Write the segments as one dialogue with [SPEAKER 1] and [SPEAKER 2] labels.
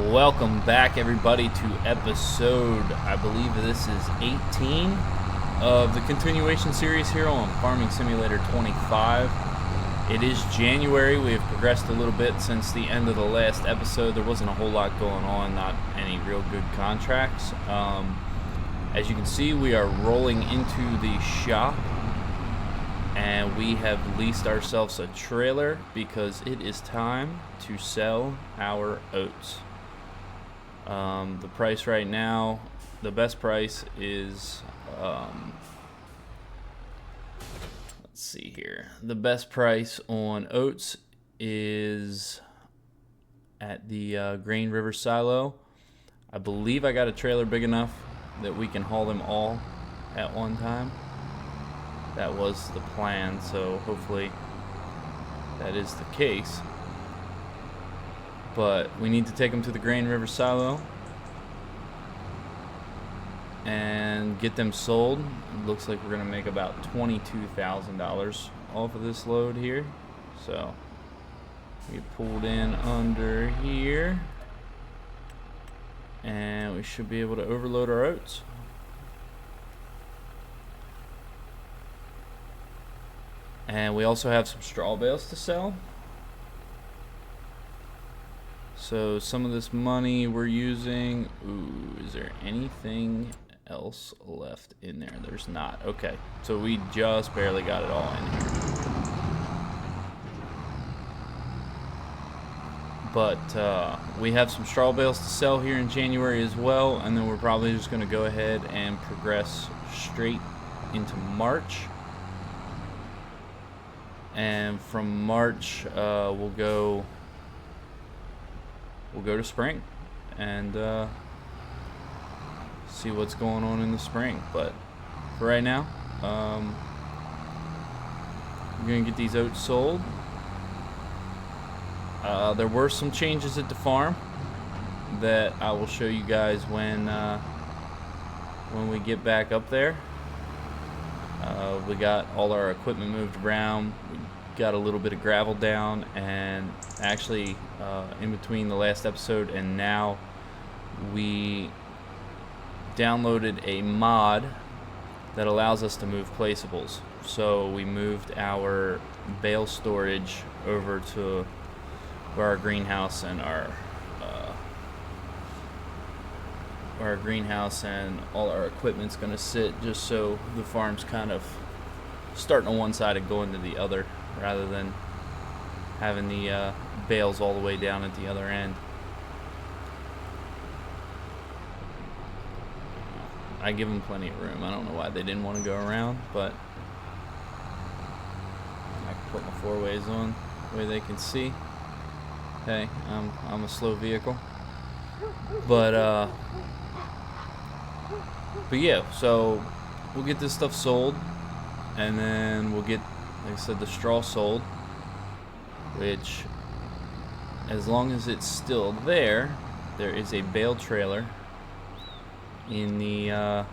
[SPEAKER 1] Welcome back, everybody, to episode, I believe this is 18 of the continuation series here on Farming Simulator 25. It is January. We have progressed a little bit since the end of the last episode. There wasn't a whole lot going on, not any real good contracts. As you can see, we are rolling into the shop, and we have leased ourselves a trailer because it is time to sell our oats. The price right now, the best price is, let's see here. The best price on oats is at the Grain River Silo. I believe I got a trailer big enough that we can haul them all at one time. That was the plan, so hopefully that is the case. But we need to take them to the Grain River Silo and get them sold. It looks like we're going to make about $22,000 off of this load here. So we get pulled in under here, and we should be able to overload our oats. And we also have some straw bales to sell. So some of this money we're using. Ooh, is there anything else left in there? There's not. Okay, so we just barely got it all in here. But we have some straw bales to sell here in January as well, and then we're probably just going to go ahead and progress straight into March. And from March, we'll go to spring and see what's going on in the spring. But for right now, we're gonna get these oats sold. There were some changes at the farm that I will show you guys when we get back up there. We got all our equipment moved around. We got a little bit of gravel down, and actually in between the last episode and now, we downloaded a mod that allows us to move placeables. So we moved our bale storage over to where our greenhouse and all our equipment's going to sit, just so the farm's kind of starting on one side and going to the other, rather than having the bales all the way down at the other end. I give them plenty of room. I don't know why they didn't want to go around, but I can put my four ways on the way they can see. Hey, I'm a slow vehicle, but yeah, so we'll get this stuff sold, and then we'll get, like I said, the straw sold, which, as long as it's still there, there is a bale trailer in the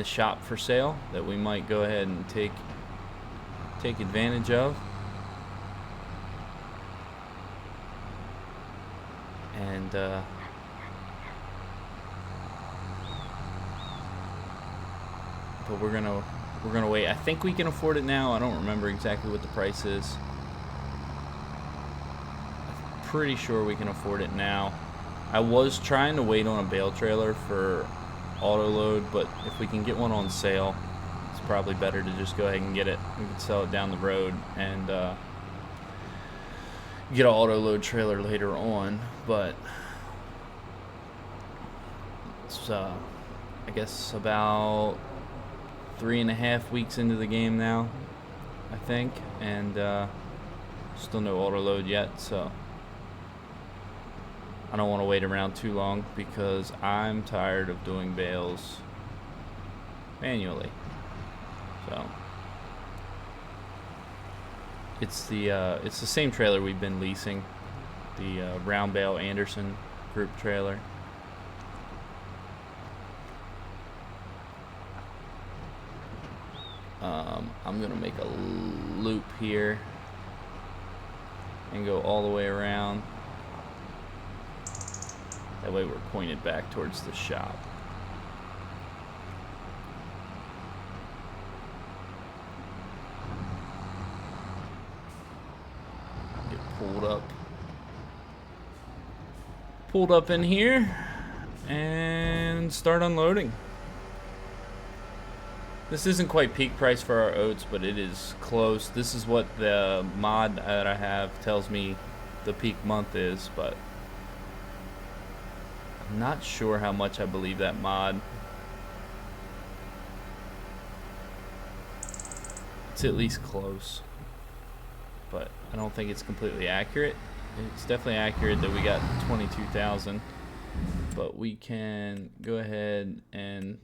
[SPEAKER 1] shop for sale that we might go ahead and take advantage of. And but we're gonna wait. I think we can afford it now. I don't remember exactly what the price is. I'm pretty sure we can afford it now. I was trying to wait on a bale trailer for auto load, but if we can get one on sale, it's probably better to just go ahead and get it. We can sell it down the road and get an auto load trailer later on. But it's I guess about 3.5 weeks into the game now, I think, and still no auto load yet, so I don't want to wait around too long because I'm tired of doing bales manually. So it's the same trailer we've been leasing, the Round Bale Anderson group trailer. I'm gonna make a loop here and go all the way around. That way we're pointed back towards the shop. Get pulled up in here and start unloading. This isn't quite peak price for our oats, but it is close. This is what the mod that I have tells me the peak month is, but I'm not sure how much I believe that mod. It's at least close, but I don't think it's completely accurate. It's definitely accurate that we got 22,000, but we can go ahead and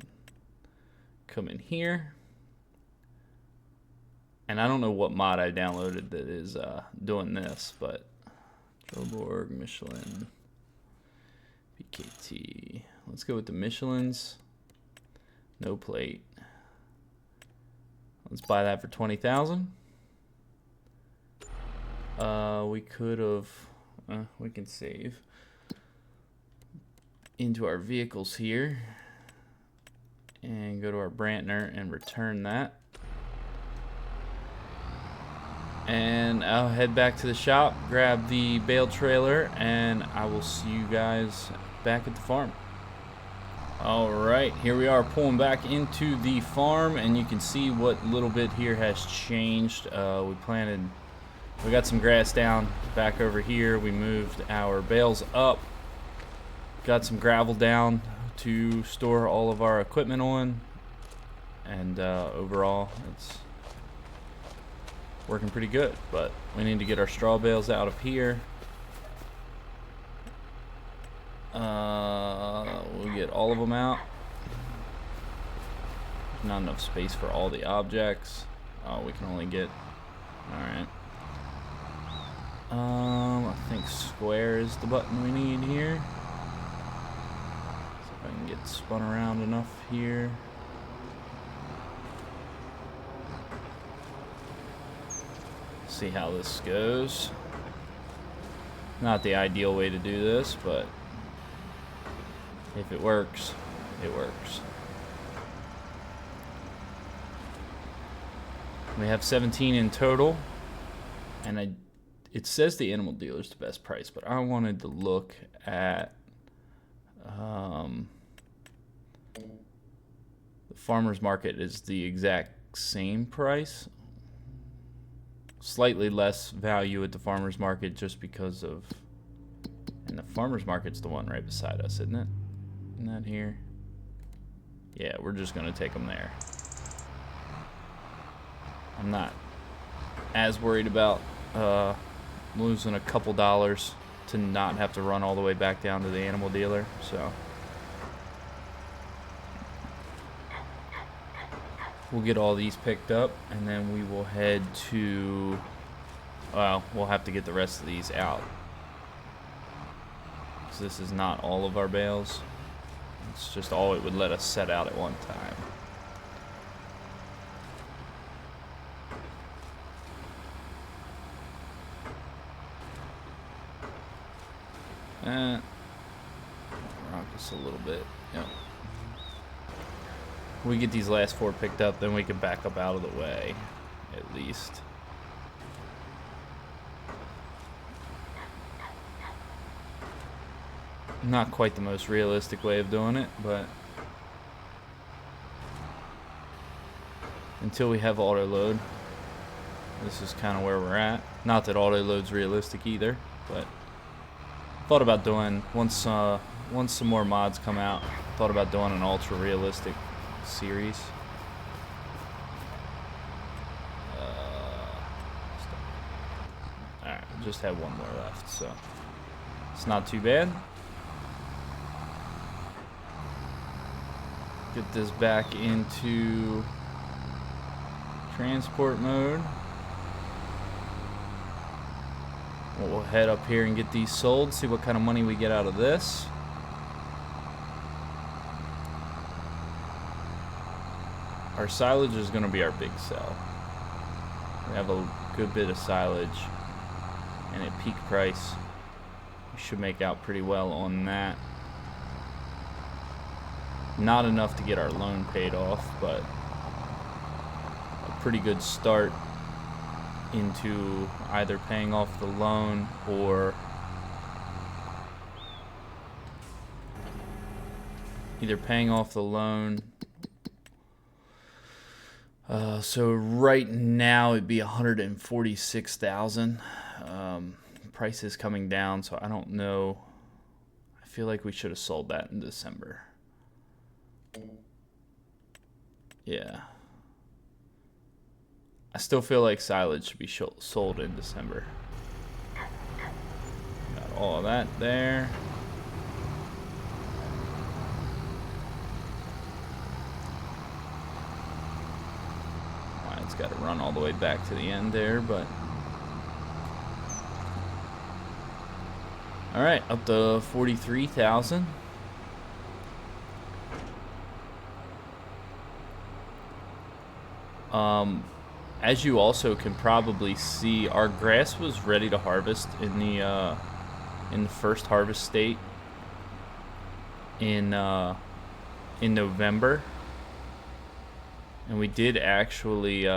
[SPEAKER 1] come in here, and I don't know what mod I downloaded that is doing this, but Joborg, Michelin, BKT. Let's go with the Michelins. No plate. Let's buy that for 20,000. We could have. We can save into our vehicles here and go to our Brantner and return that. And I'll head back to the shop, grab the bale trailer, and I will see you guys back at the farm. Alright, here we are pulling back into the farm, and you can see what little bit here has changed. We got some grass down back over here. We moved our bales up, got some gravel down to store all of our equipment on, and overall it's working pretty good. But we need to get our straw bales out of here. We'll get all of them out. There's not enough space for all the objects. We can only get, alright, I think square is the button we need here. I can get spun around enough here. See how this goes. Not the ideal way to do this, but if it works, it works. We have 17 in total, and it says the animal dealer is the best price, but I wanted to look at the farmer's market is the exact same price. Slightly less value at the farmer's market just because of, and the farmer's market's the one right beside us, isn't it? Isn't that here? Yeah, we're just gonna take them there. I'm not as worried about losing a couple dollars to not have to run all the way back down to the animal dealer, so we'll get all these picked up, and then we will head to, well, we'll have to get the rest of these out, because this is not all of our bales. It's just all it would let us set out at one time. Rock us a little bit. Yep. We get these last 4 picked up, then we can back up out of the way, at least. Not quite the most realistic way of doing it, but until we have auto load, this is kind of where we're at. Not that auto load's realistic either, but thought about doing, once some more mods come out, thought about doing an ultra realistic series. Alright, just have one more left, so it's not too bad. Get this back into transport mode. We'll head up here and get these sold, see what kind of money we get out of this. Our silage is going to be our big sell. We have a good bit of silage, and at peak price, we should make out pretty well on that. Not enough to get our loan paid off, but a pretty good start into either paying off the loan or so right now it'd be 146,000. Price is coming down, so I don't know. I feel like we should have sold that in December. Yeah. I still feel like silage should be sold in December. Got all of that there. It's got to run all the way back to the end there, but all right, up to 43,000. As you also can probably see, our grass was ready to harvest in the first harvest state in November. And we did actually,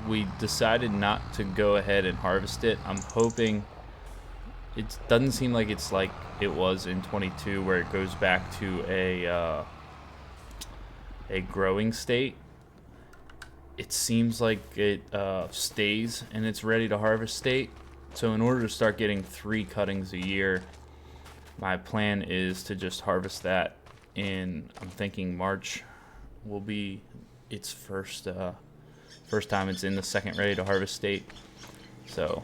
[SPEAKER 1] we decided not to go ahead and harvest it. I'm hoping, it doesn't seem like it's like it was in 22 where it goes back to a growing state. It seems like it stays in its ready to harvest state. So in order to start getting 3 cuttings a year, my plan is to just harvest that in, I'm thinking March will be its first time it's in the second ready to harvest state. So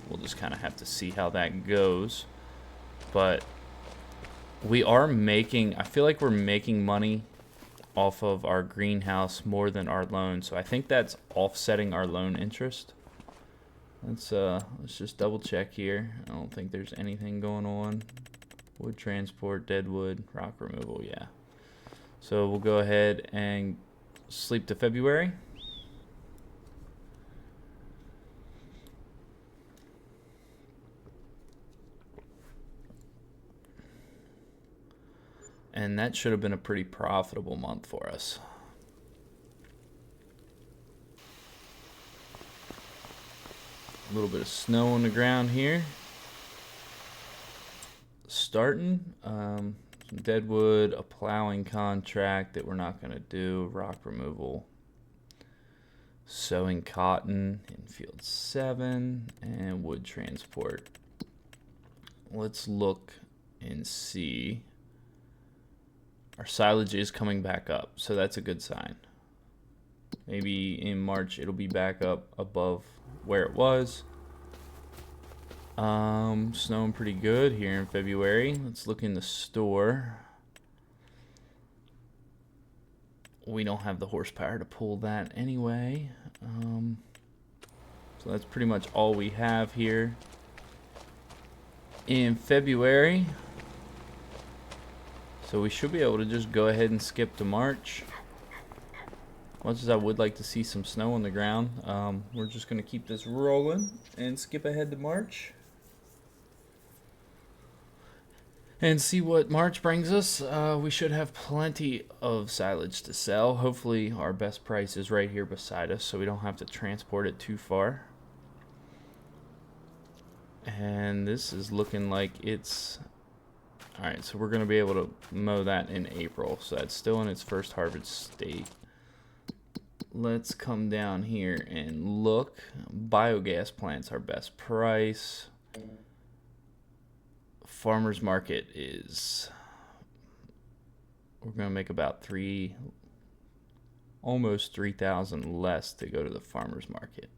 [SPEAKER 1] we'll just kind of have to see how that goes. But we are making, I feel like we're making money off of our greenhouse more than our loan. So I think that's offsetting our loan interest. Let's just double check here. I don't think there's anything going on. Wood transport, dead wood, rock removal, yeah. So we'll go ahead and sleep to February. And that should have been a pretty profitable month for us. A little bit of snow on the ground here. Starting some deadwood, a plowing contract that we're not going to do, rock removal, sowing cotton in field 7, and wood transport. Let's look and see. Our silage is coming back up, so that's a good sign. Maybe in March it'll be back up above where it was. Snowing pretty good here in February. Let's look in the store. We don't have the horsepower to pull that anyway. So that's pretty much all we have here in February. So we should be able to just go ahead and skip to March. Much as I would like to see some snow on the ground, we're just going to keep this rolling and skip ahead to March. And see what March brings us. We should have plenty of silage to sell. Hopefully our best price is right here beside us, so we don't have to transport it too far. And this is looking like it's... Alright, so we're going to be able to mow that in April. So that's still in its first harvest state. Let's come down here and look. Biogas plant's our best price. Farmer's market is... We're going to make about almost 3,000 less to go to the farmer's market.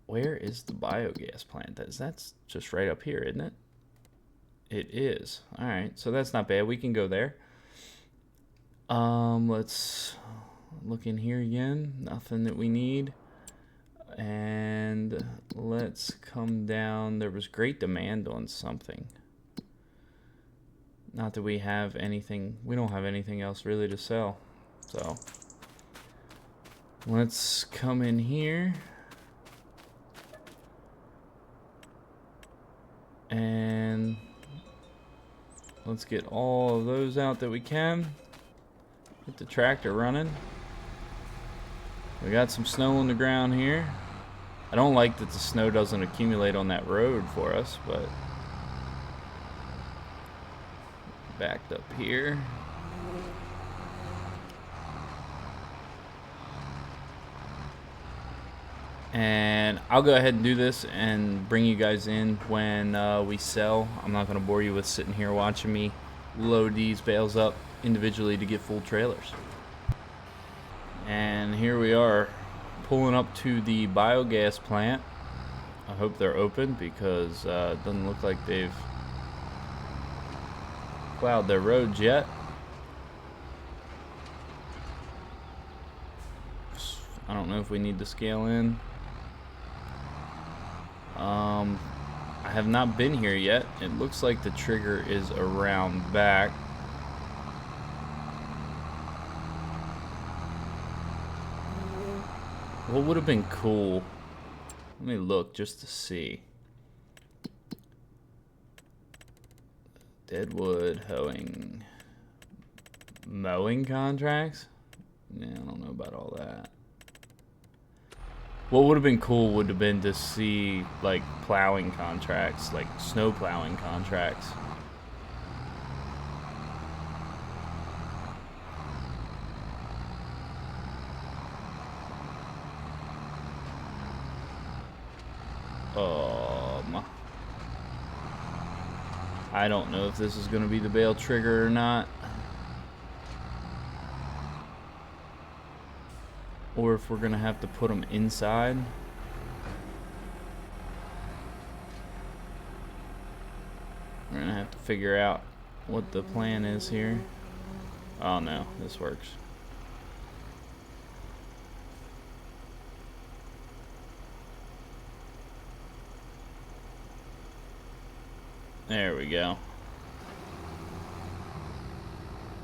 [SPEAKER 1] Where is the biogas plant? That's just right up here, isn't it? It is. All right, so that's not bad. We can go there. Let's look in here again. Nothing that we need. And let's come down. There was great demand on something. Not that we have anything. We don't have anything else really to sell. So let's come in here. And Let's get all of those out that we can. Get the tractor running. We got some snow on the ground here. I don't like that the snow doesn't accumulate on that road for us, but backed up here. And I'll go ahead and do this and bring you guys in when we sell. I'm not going to bore you with sitting here watching me load these bales up individually to get full trailers. And here we are pulling up to the biogas plant. I hope they're open because it doesn't look like they've plowed their roads yet. I don't know if we need to scale in. I have not been here yet. It looks like the trigger is around back. What would have been cool? Let me look just to see. Deadwood hoeing, mowing contracts? Yeah, I don't know about all that. What would have been cool would have been to see like plowing contracts, like snow plowing contracts. I don't know if this is going to be the bale trigger or not, or if we're going to have to put them inside. We're going to have to figure out what the plan is here. Oh no, this works. There we go.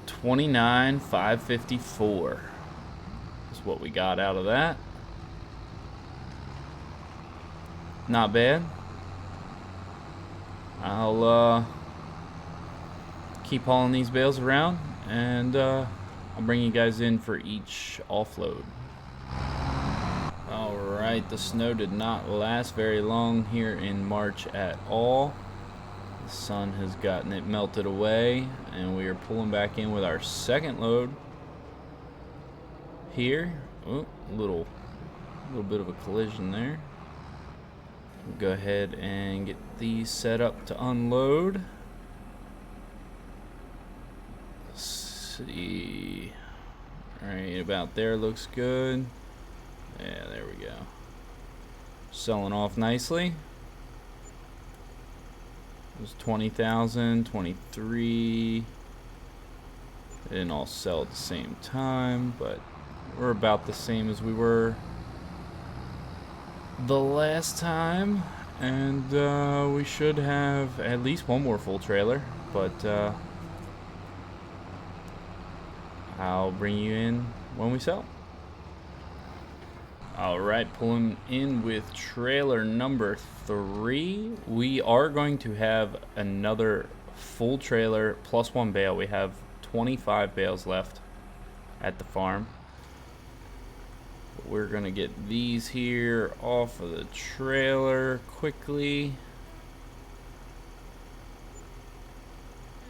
[SPEAKER 1] 29,554 is what we got out of that. Not bad. I'll keep hauling these bales around, and I'll bring you guys in for each offload. Alright, the snow did not last very long here in March at all. The sun has gotten it melted away, and we are pulling back in with our second load here. Oh, a little bit of a collision there. We'll go ahead and get these set up to unload. Let's see. Right about there looks good. Yeah, there we go. Selling off nicely. It was 20,000, 23. They didn't all sell at the same time, but we're about the same as we were the last time. And we should have at least one more full trailer, but I'll bring you in when we sell. Alright, pulling in with trailer number 3. We are going to have another full trailer plus one bale. We have 25 bales left at the farm. We're going to get these here off of the trailer quickly.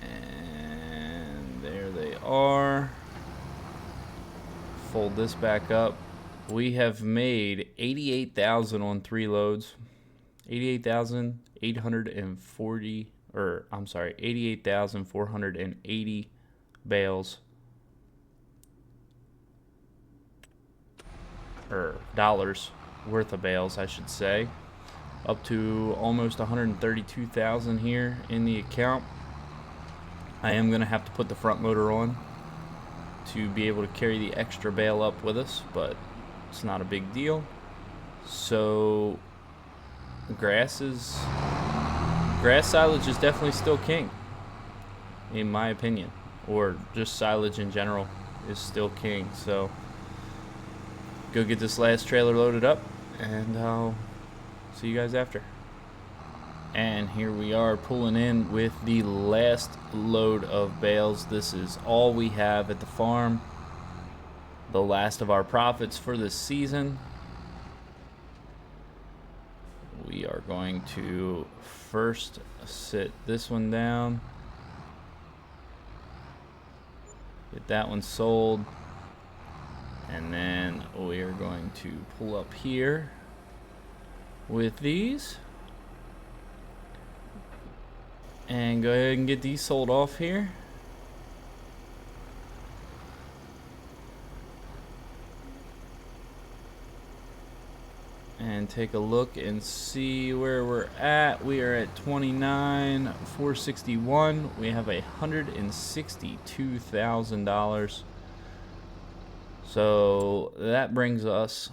[SPEAKER 1] And there they are. Fold this back up. We have made 88,000 on 3 loads. 88,840, or I'm sorry, 88,480 bales, or dollars worth of bales, I should say. Up to almost 132,000 here in the account. I am going to have to put the front motor on to be able to carry the extra bale up with us, but it's not a big deal. So grass silage is definitely still king, in my opinion, or just silage in general is still king. So go get this last trailer loaded up, and I'll see you guys after. And here we are pulling in with the last load of bales. This is all we have at the farm. The last of our profits for this season. We are going to first sit this one down. Get that one sold. And then we are going to pull up here with these. And go ahead and get these sold off here. And take a look and see where we're at. We are at 29,461. We have $162,000. So that brings us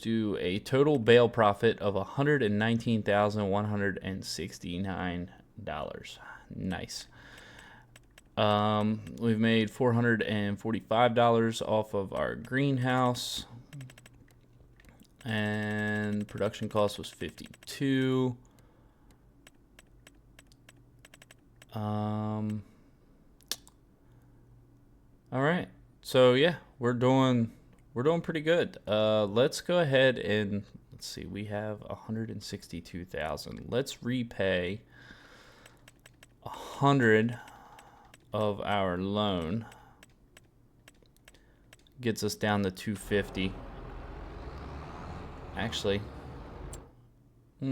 [SPEAKER 1] to a total bale profit of $119,169. Nice. We've made $445 off of our greenhouse, and production cost was 52. All right. So yeah, we're doing pretty good. Let's go ahead and let's see. We have 162,000. Let's repay 100 of our loan. Gets us down to 250. Actually, what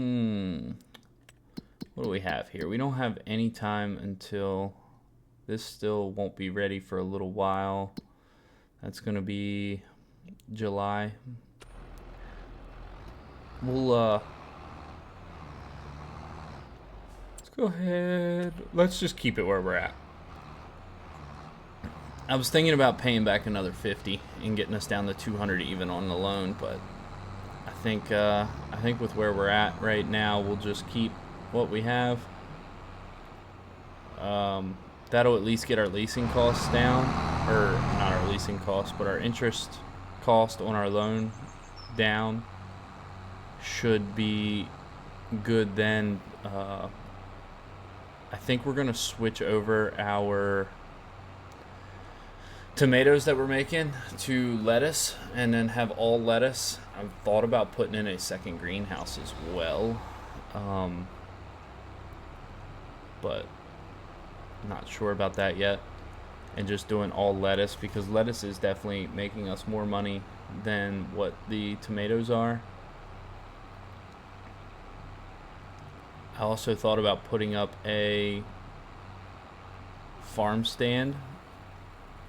[SPEAKER 1] do we have here? We don't have any time until this still won't be ready for a little while. That's gonna be July. We'll let's go ahead. Let's just keep it where we're at. I was thinking about paying back another 50 and getting us down to 200 even on the loan, but I think with where we're at right now, we'll just keep what we have. That'll at least get our leasing costs down, or not our leasing costs, but our interest cost on our loan down. Should be good then. I think we're gonna switch over our tomatoes that we're making to lettuce, and then have all lettuce. I've thought about putting in a second greenhouse as well, but not sure about that yet. And just doing all lettuce, because lettuce is definitely making us more money than what the tomatoes are. I also thought about putting up a farm stand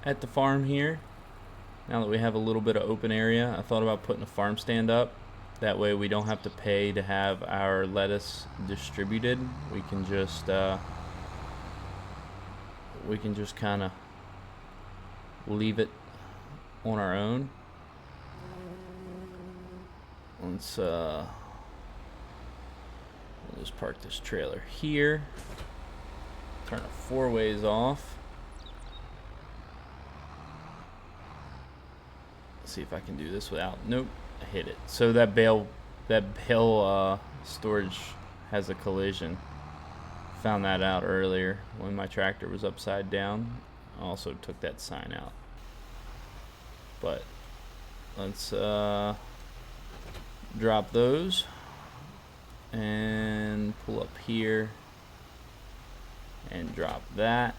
[SPEAKER 1] at the farm here. Now that we have a little bit of open area, I thought about putting a farm stand up. That way we don't have to pay to have our lettuce distributed. We can just kind of leave it on our own. Let's we'll just park this trailer here. Turn it 4 ways off. See if I can do this without. Nope, I hit it. So that bale storage has a collision. Found that out earlier when my tractor was upside down. I also took that sign out. But let's drop those and pull up here and drop that.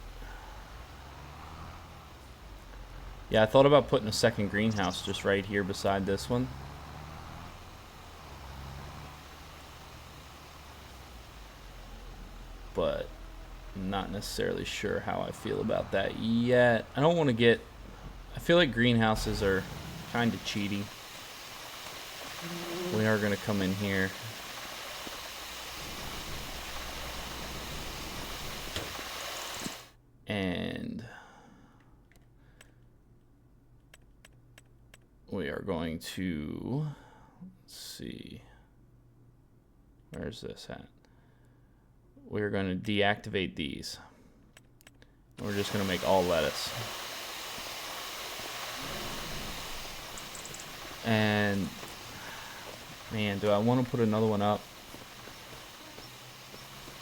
[SPEAKER 1] Yeah, I thought about putting a second greenhouse just right here beside this one. But I'm not necessarily sure how I feel about that yet. I don't want to get... I feel like greenhouses are kind of cheaty. We are going to come in here. And we are going to, let's see, where's this at? We're going to deactivate these. We're just going to make all lettuce. And man, do I want to put another one up?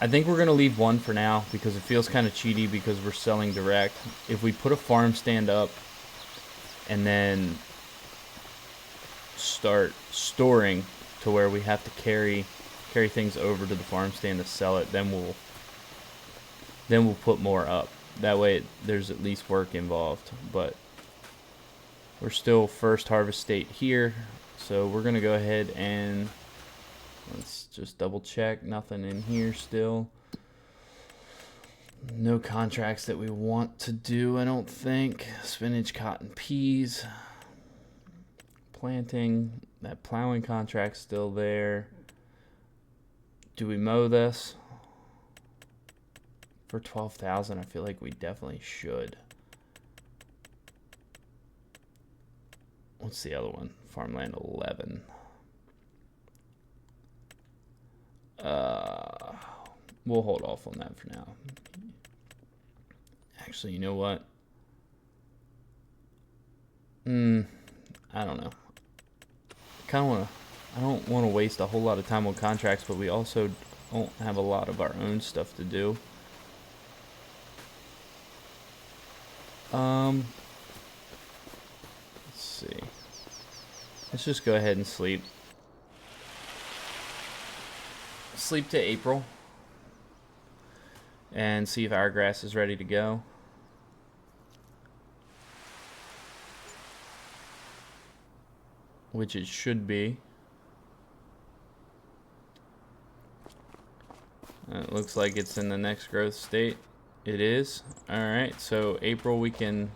[SPEAKER 1] I think we're going to leave one for now because it feels kind of cheaty because we're selling direct. If we put a farm stand up and then start storing to where we have to carry things over to the farm stand to sell it, then we'll put more up. That way there's at least work involved. But we're still first harvest state here, so we're going to go ahead and let's just double check. Nothing in here still. No contracts that we want to do, I don't think. Spinach, cotton, peas. Planting. That plowing contract's still there. Do we mow this? For 12,000, I feel like we definitely should. What's the other one? Farmland 11. We'll hold off on that for now. Actually, you know what? I don't know. I don't want to waste a whole lot of time on contracts, but we also don't have a lot of our own stuff to do. Let's see. Let's just go ahead and sleep. Sleep to April. And see if our grass is ready to go. Which it should be. It looks like it's in the next growth state. It is. Alright, so April we can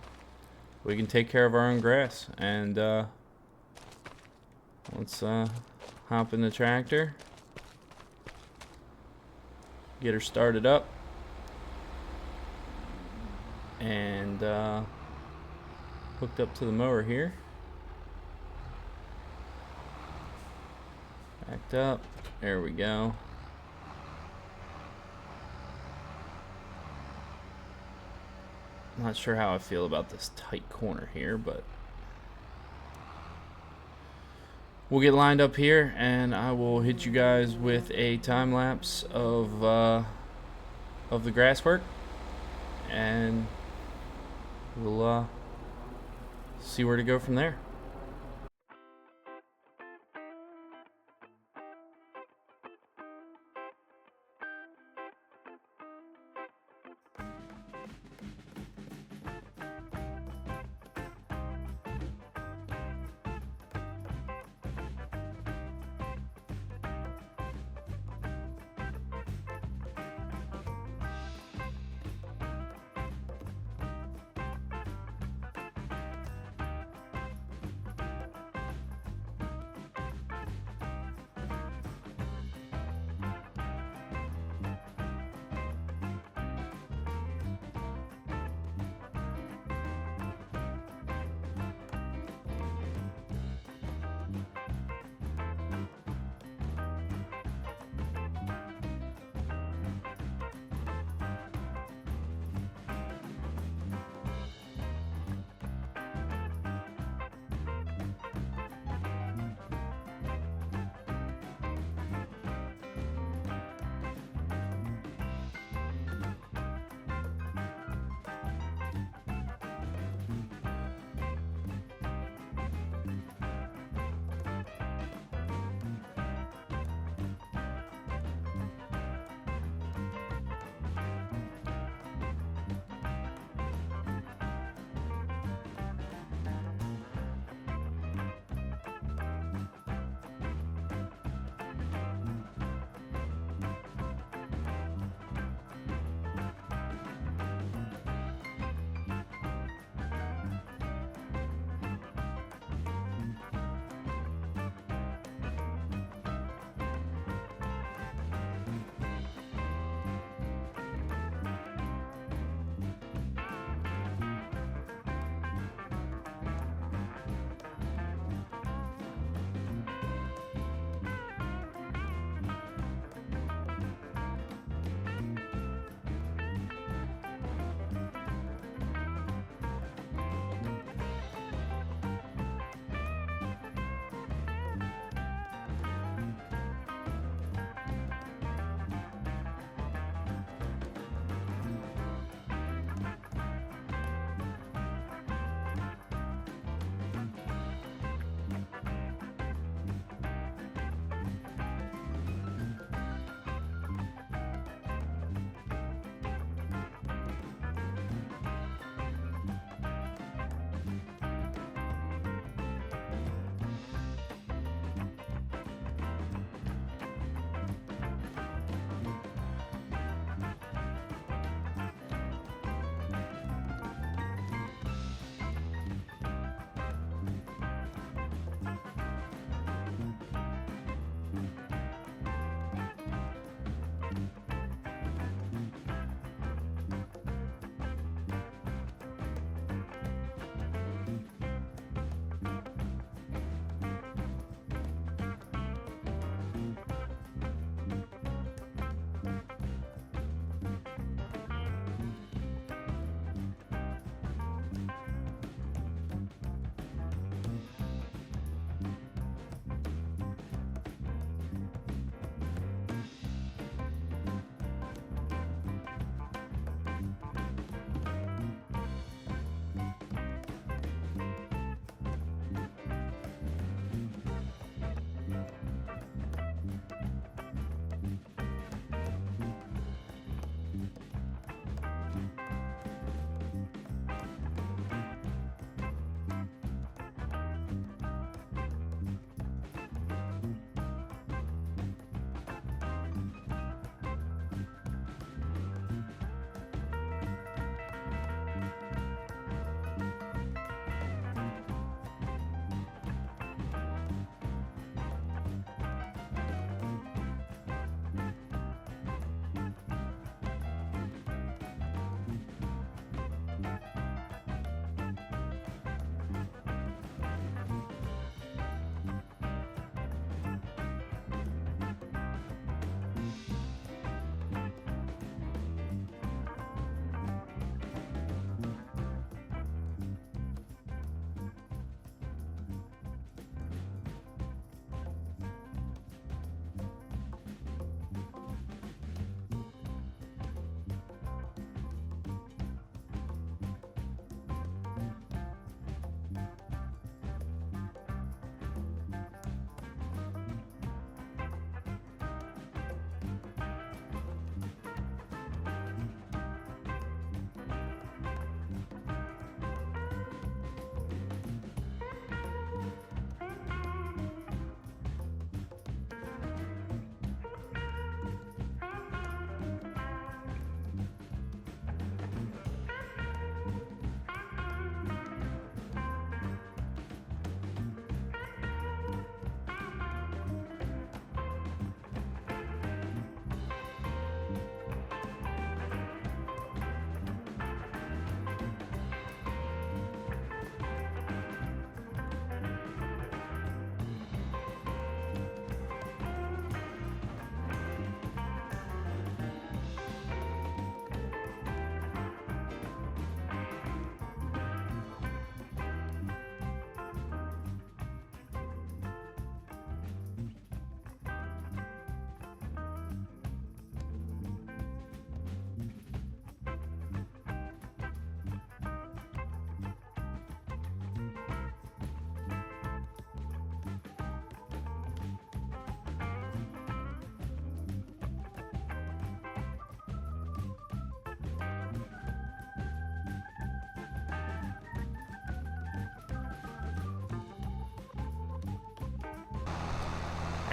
[SPEAKER 1] take care of our own grass. And let's hop in the tractor. Get her started up. And hooked up to the mower here. Backed up. There we go. Not sure how I feel about this tight corner here, but we'll get lined up here and I will hit you guys with a time lapse of the grass work, and we'll see where to go from there.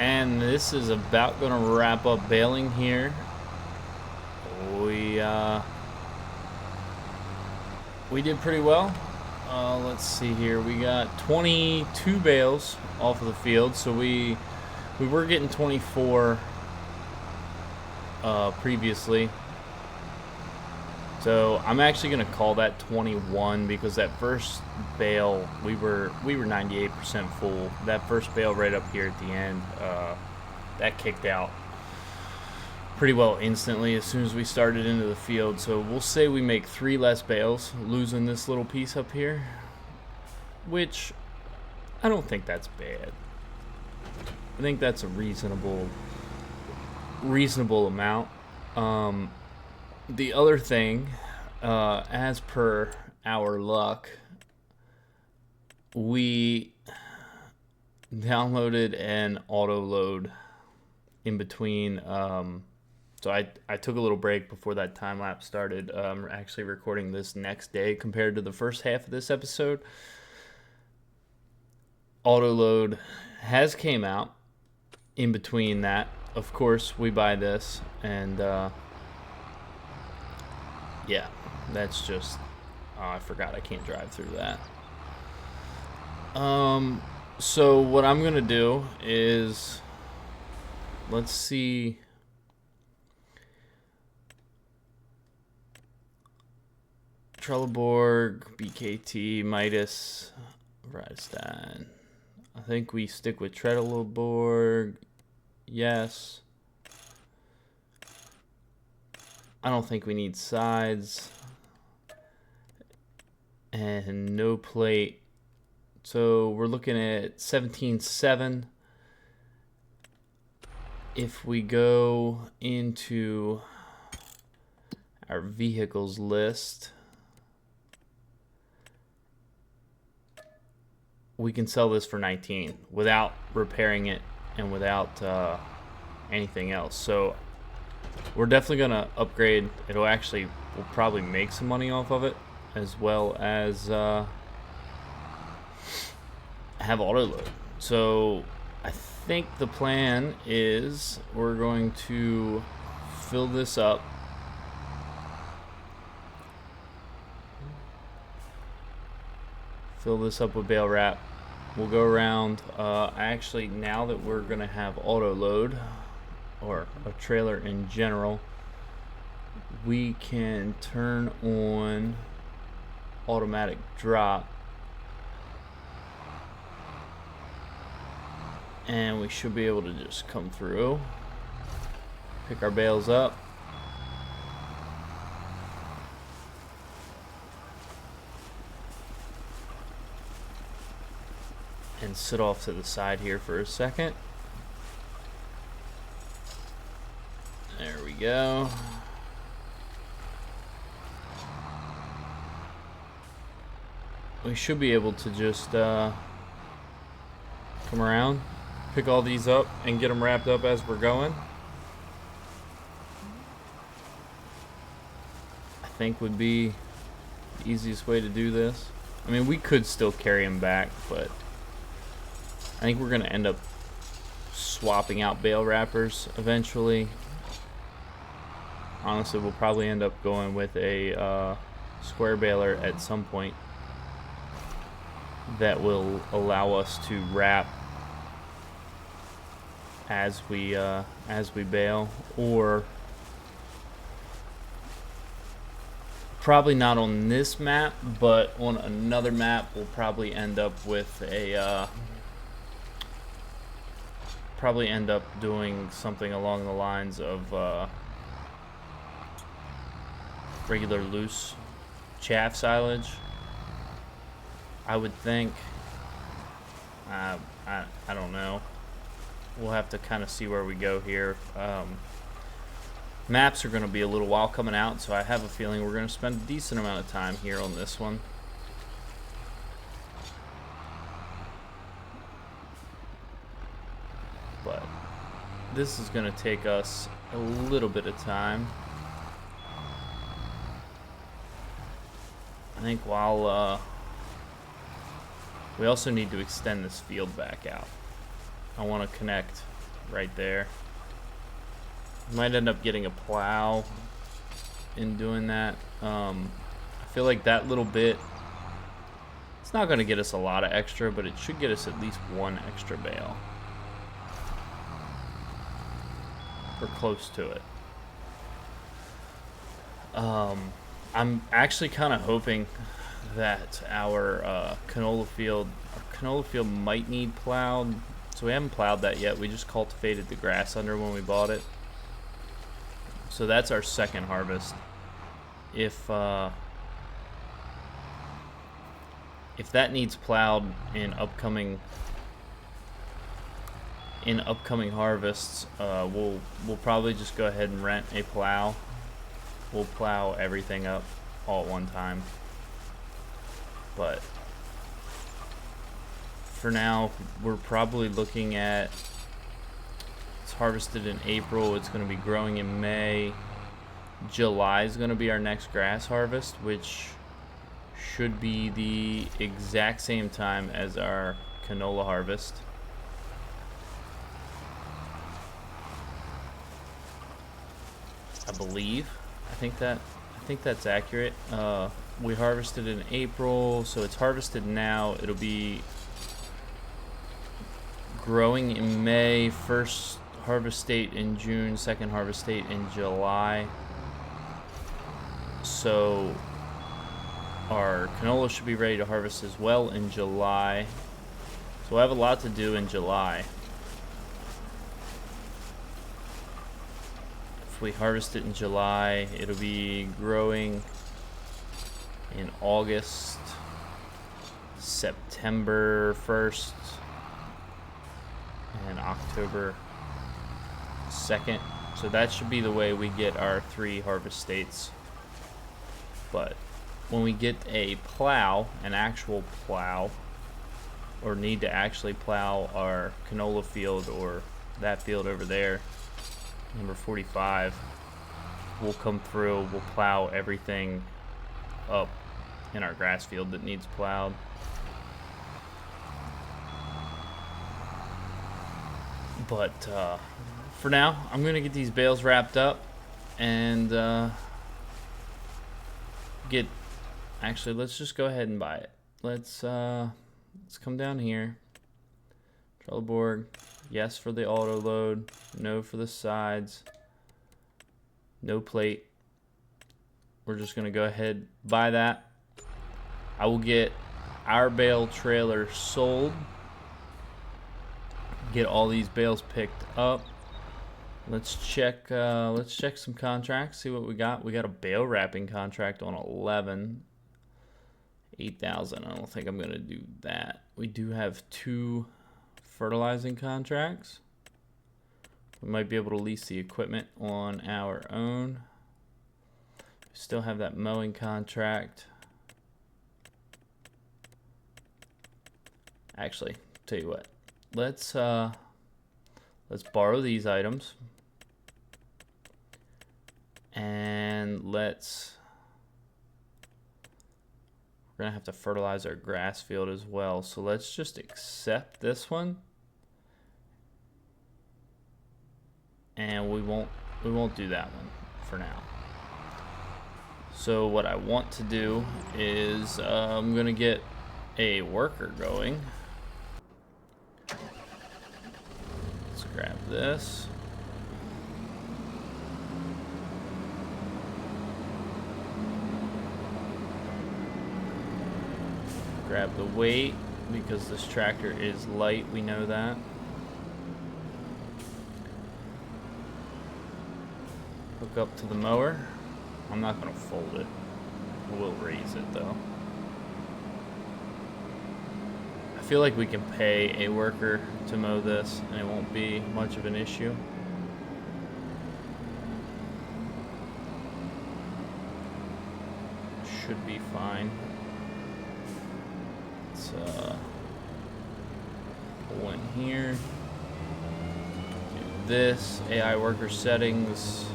[SPEAKER 1] And this is about going to wrap up baling here. We did pretty well. Let's see here. We got 22 bales off of the field, so we were getting 24 previously. So I'm actually going to call that 21 because that first bale we were 98% full. That first bale right up here at the end, that kicked out pretty well instantly as soon as we started into the field. So we'll say we make 3 less bales, losing this little piece up here, which I don't think that's bad. I think that's a reasonable amount. The other thing, as per our luck, we downloaded an auto load in between. So I took a little break before that time lapse started. We're actually recording this next day compared to the first half of this episode. Auto load has came out in between that. Of course, we buy this, and yeah, that's just, oh, I forgot I can't drive through that. So what I'm gonna do is, let's see. Trelleborg, BKT, Midas, Radstein. I think we stick with Trelleborg. Yes. I don't think we need sides. And no plate. So we're looking at 17.7. If we go into our vehicles list, we can sell this for 19 without repairing it and without anything else. So we're definitely gonna upgrade. We'll probably make some money off of it, as well as have auto load. So I think the plan is we're going to fill this up. Fill this up with bale wrap. We'll go around. Actually, now that we're gonna have auto load, or a trailer in general, we can turn on automatic drop, and we should be able to just come through, pick our bales up, and sit off to the side here for a second. There we go. We should be able to just come around, pick all these up, and get them wrapped up as we're going. I think would be the easiest way to do this. I mean, we could still carry them back, but I think we're going to end up swapping out bale wrappers eventually. Honestly, we'll probably end up going with a square baler at some point that will allow us to wrap as we bale, or probably not on this map, but on another map we'll probably end up with a doing something along the lines of regular loose chaff silage, I would think. I don't know. We'll have to kind of see where we go here. Maps are going to be a little while coming out, so I have a feeling we're going to spend a decent amount of time here on this one. But this is going to take us a little bit of time. I think while we also need to extend this field back out. I want to connect right there. Might end up getting a plow in doing that. I feel like that little bit, it's not going to get us a lot of extra, but it should get us at least one extra bale. Or close to it. I'm actually kind of hoping that our canola field might need plowed. So we haven't plowed that yet. We just cultivated the grass under when we bought it. So that's our second harvest. If that needs plowed in upcoming harvests, we'll probably just go ahead and rent a plow. We'll plow everything up all at one time. But for now, we're probably looking at, it's harvested in April, it's going to be growing in May. July is going to be our next grass harvest, which should be the exact same time as our canola harvest. I believe. I think that's accurate. We harvested in April, so it's harvested now. It'll be growing in May, first harvest date in June, second harvest date in July. So our canola should be ready to harvest as well in July. So we'll have a lot to do in July. If we harvest it in July, it'll be growing in August, September 1st, and October 2nd. So that should be the way we get our 3 harvest dates. But when we get a plow, an actual plow, or need to actually plow our canola field or that field over there, number 45, we'll come through, we'll plow everything up in our grass field that needs plowed. But for now, I'm gonna get these bales wrapped up and actually, let's just go ahead and buy it. Let's come down here. Trelleborg, yes for the auto load, no for the sides, no plate. We're just gonna go ahead buy that. I will get our bale trailer sold, get all these bales picked up. Let's check some contracts, see what we got. We got a bale wrapping contract on 11, 8,000. I don't think I'm gonna do that. We do have 2 fertilizing contracts. We might be able to lease the equipment on our own. We still have that mowing contract. Actually, tell you what, let's borrow these items, and we're gonna have to fertilize our grass field as well. So let's just accept this one, and we won't do that one for now. So what I want to do is I'm gonna get a worker going. Let's grab this. Grab the weight because this tractor is light, we know that. Hook up to the mower. I'm not gonna fold it. We'll raise it though. I feel like we can pay a worker to mow this and it won't be much of an issue. Should be fine. Let's pull in here. Do this. AI worker settings.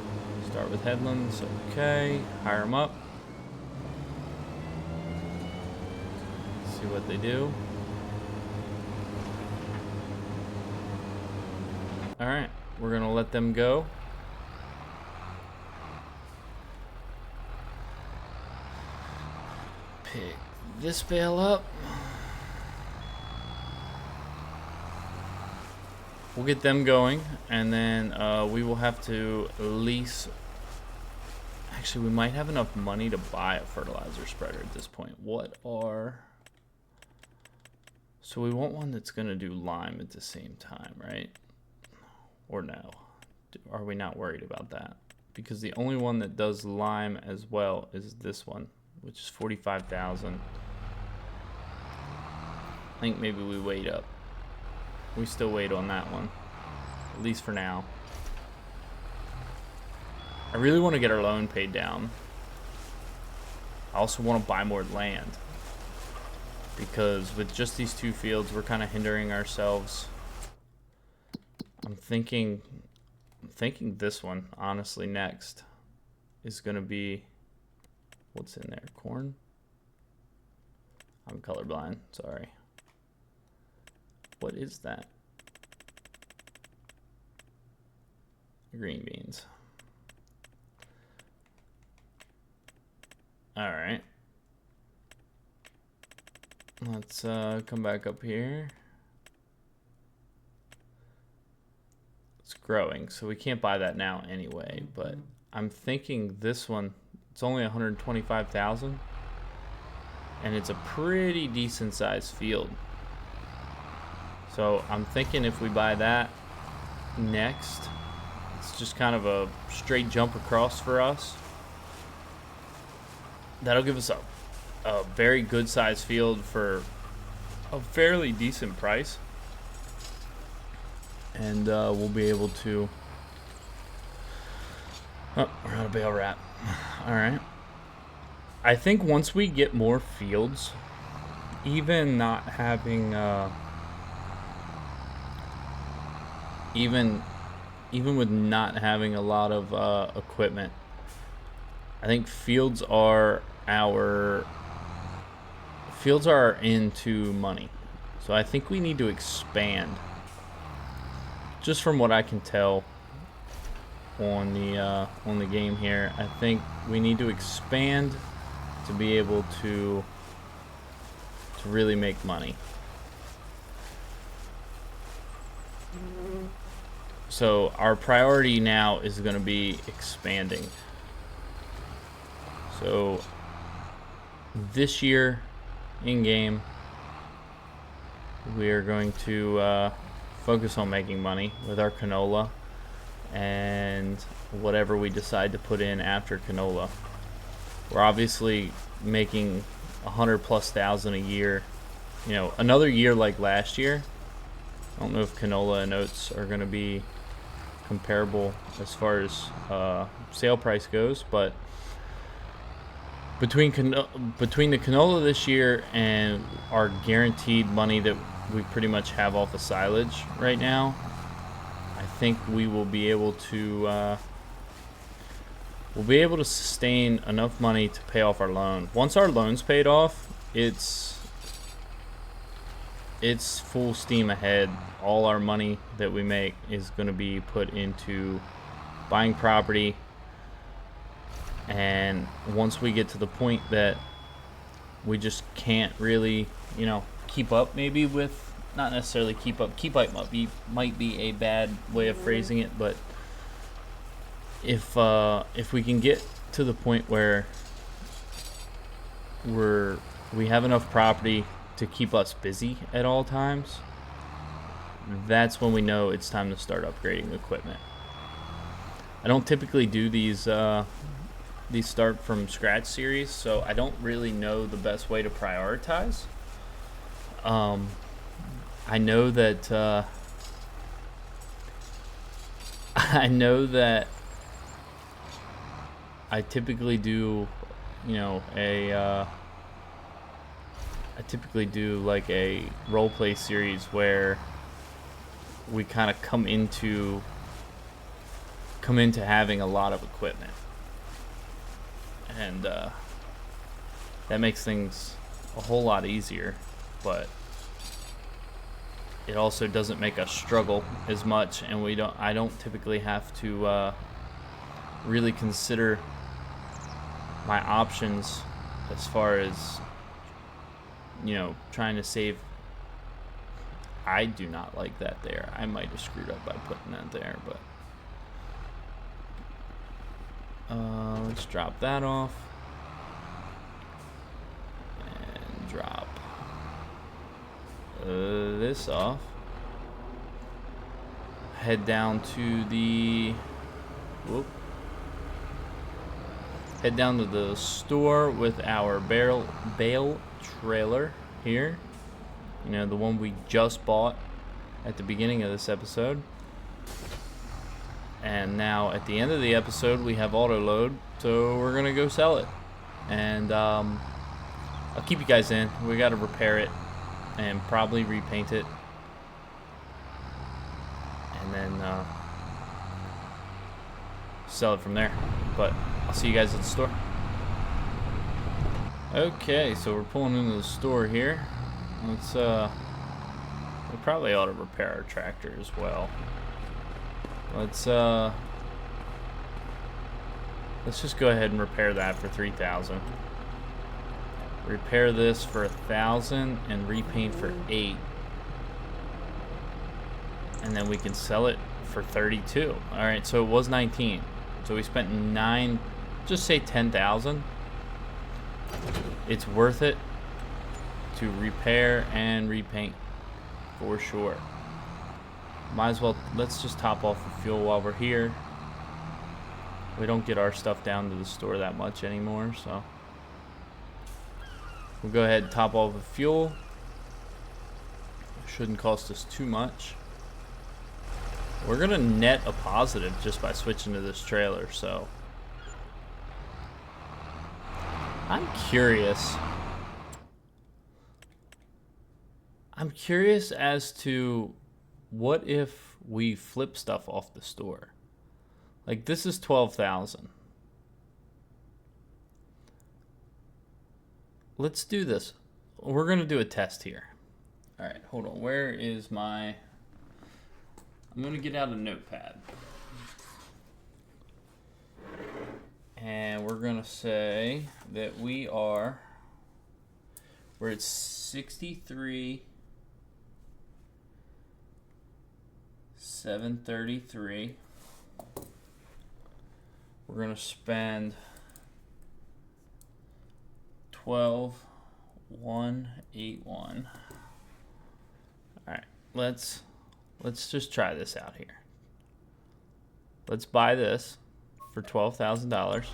[SPEAKER 1] Start with headlands. Okay. Hire them up. See what they do. All right, we're gonna let them go. Pick this bale up. We'll get them going, and then we will have to lease. Actually, we might have enough money to buy a fertilizer spreader at this point. So we want one that's going to do lime at the same time, right? Or no? Are we not worried about that? Because the only one that does lime as well is this one, which is 45,000. I think maybe we wait up. We still wait on that one, at least for now. I really want to get our loan paid down. I also want to buy more land, because with just these 2 fields, we're kind of hindering ourselves. I'm thinking this one, honestly, next is going to be, what's in there? Corn? I'm colorblind, sorry. What is that? Green beans. All right. Let's come back up here. It's growing, so we can't buy that now anyway, but I'm thinking this one, it's only 125,000, and it's a pretty decent sized field. So I'm thinking if we buy that next, it's just kind of a straight jump across for us. That'll give us a very good sized field for a fairly decent price. And we'll be able to... Oh, we're out of bale wrap. Alright. I think once we get more fields, even not having... Even with not having a lot of equipment, I think fields are into money. So I think we need to expand. Just from what I can tell on the game here, I think we need to expand to be able to really make money. So our priority now is going to be expanding. So this year in game, we are going to focus on making money with our canola and whatever we decide to put in after canola. We're obviously making 100,000+ a year. You know, another year like last year. I don't know if canola and oats are going to be comparable as far as sale price goes, but between the canola this year and our guaranteed money that we pretty much have off of silage right now, I think we will be able to sustain enough money to pay off our loan. Once our loan's paid off, it's full steam ahead. All our money that we make is going to be put into buying property. And once we get to the point that we just can't really, keep up, maybe with, not necessarily keep up might be a bad way of phrasing it, but if we can get to the point where we have enough property to keep us busy at all times, that's when we know it's time to start upgrading equipment. I don't typically do these start from scratch series, so I don't really know the best way to prioritize. I know that I typically do, I typically do like a role play series where we kind of come into having a lot of equipment, and that makes things a whole lot easier. But it also doesn't make us struggle as much, and I don't typically have to really consider my options as far as, you know, trying to save. I do not like that there. I might have screwed up by putting that there, but let's drop that off and drop this off. Head down to the head down to the store with our bale trailer here. You know, the one we just bought at the beginning of this episode. And now at the end of the episode, we have auto load, so we're gonna go sell it. And I'll keep you guys in. We gotta repair it and probably repaint it, and then sell it from there. But I'll see you guys at the store. Okay, so we're pulling into the store here. Let's we probably ought to repair our tractor as well. Let's just go ahead and repair that for 3,000. Repair this for 1,000 and repaint for 8. And then we can sell it for 32. All right, so it was 19. So we spent 9, just say 10,000. It's worth it to repair and repaint for sure. Might as well, let's just top off the fuel while we're here. We don't get our stuff down to the store that much anymore, so we'll go ahead and top off the fuel. Shouldn't cost us too much. We're gonna net a positive just by switching to this trailer, so I'm curious as to what if we flip stuff off the store. Like, this is 12,000. Let's do this. We're gonna do a test here. All right, hold on. Where is my? I'm gonna get out a notepad, and we're gonna say that we're at 63,733. We're gonna spend 12,181. All right, let's just try this out here. Let's buy this for $12,000.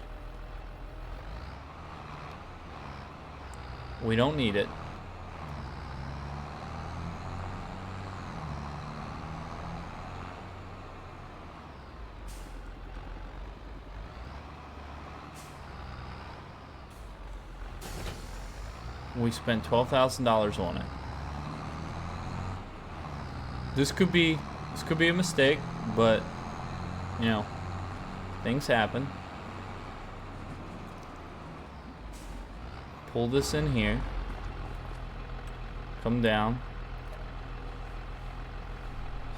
[SPEAKER 1] We don't need it. We spent $12,000 on it. This could be a mistake, but you know, things happen. Pull this in here. Come down.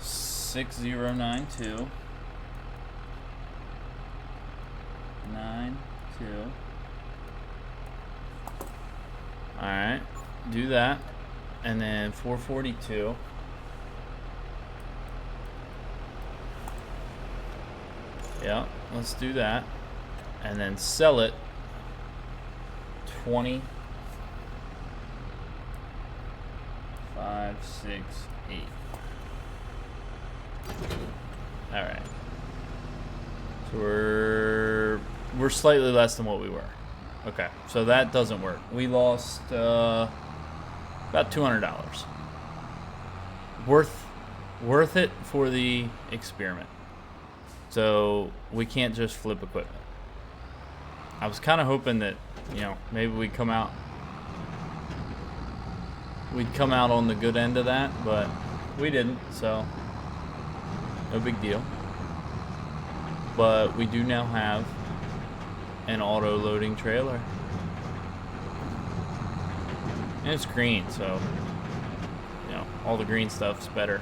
[SPEAKER 1] 6092 92. All right, do that, and then 442. Yeah, let's do that, and then sell it 20,568. All right, so we're slightly less than what we were. Okay, so that doesn't work. We lost about $200. Worth it for the experiment. So we can't just flip equipment. I was kind of hoping that, you know, maybe we'd come out on the good end of that, but we didn't, so no big deal. But we do now have an auto loading trailer, and it's green, so you know, all the green stuff's better.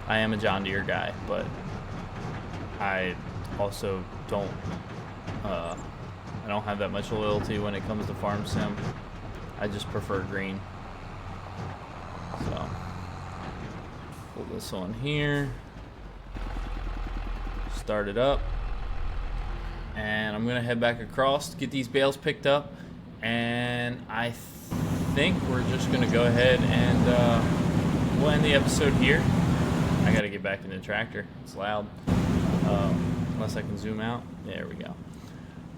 [SPEAKER 1] I am a John Deere guy, but I also don't I don't have that much loyalty when it comes to farm sim. I just prefer green. So pull this on here, start it up, and I'm gonna head back across to get these bales picked up, and I think we're just gonna go ahead and we'll end the episode here. I gotta get back in the tractor, it's loud. Unless I can zoom out. There we go.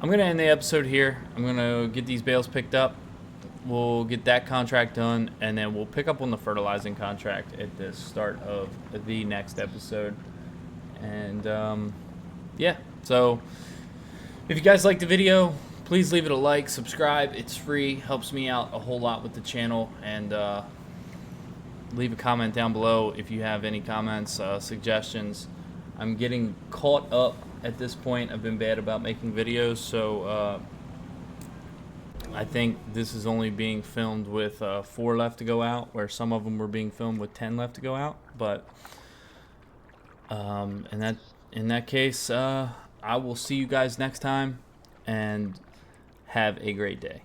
[SPEAKER 1] I'm gonna end the episode here. I'm gonna get these bales picked up. We'll get that contract done, and then we'll pick up on the fertilizing contract at the start of the next episode. And yeah, so if you guys like the video, please leave it a like, subscribe. It's free, helps me out a whole lot with the channel, and leave a comment down below if you have any comments, suggestions. I'm getting caught up at this point. I've been bad about making videos, so I think this is only being filmed with 4 left to go out, where some of them were being filmed with 10 left to go out. But in that case, I will see you guys next time, and have a great day.